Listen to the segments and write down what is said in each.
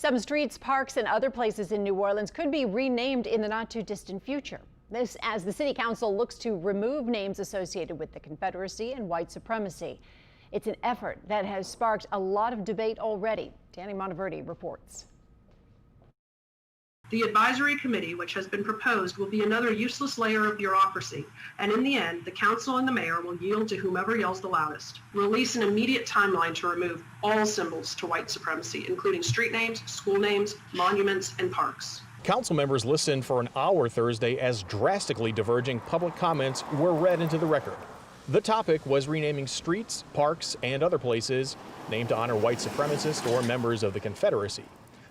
Some streets, parks, and other places in New Orleans could be renamed in the not-too-distant future. This as the City Council looks to remove names associated with the Confederacy and white supremacy. It's an effort that has sparked a lot of debate already. Danny Monteverdi reports. The advisory committee, which has been proposed, will be another useless layer of bureaucracy, and in the end, the council and the mayor will yield to whomever yells the loudest. Release an immediate timeline to remove all symbols to white supremacy, including street names, school names, monuments, and parks. Council members listened for an hour Thursday as drastically diverging public comments were read into the record. The topic was renaming streets, parks, and other places named to honor white supremacists or members of the Confederacy.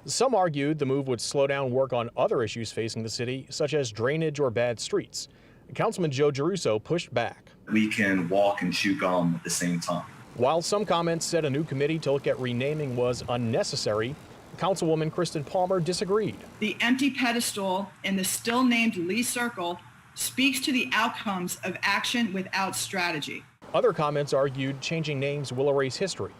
Some argued the move would slow down work on other issues facing the city, such as drainage or bad streets. Councilman Joe Geruso pushed back. We can walk and chew gum at the same time. While some comments said a new committee to look at renaming was unnecessary, Councilwoman Kristen Palmer disagreed. The empty pedestal in the still named Lee Circle speaks to the outcomes of action without strategy. Other comments argued changing names will erase history.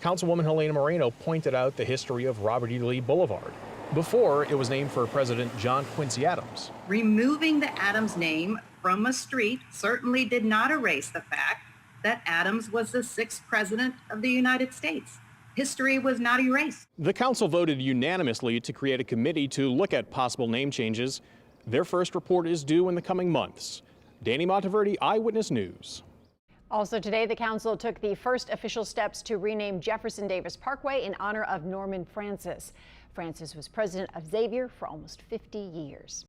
Councilwoman Helena Moreno pointed out the history of Robert E. Lee Boulevard. Before, it was named for President John Quincy Adams. Removing the Adams name from a street certainly did not erase the fact that Adams was the 6th president of the United States. History was not erased. The council voted unanimously to create a committee to look at possible name changes. Their first report is due in the coming months. Danny Monteverdi, Eyewitness News. Also today, the council took the first official steps to rename Jefferson Davis Parkway in honor of Norman Francis. Francis was president of Xavier for almost 50 years.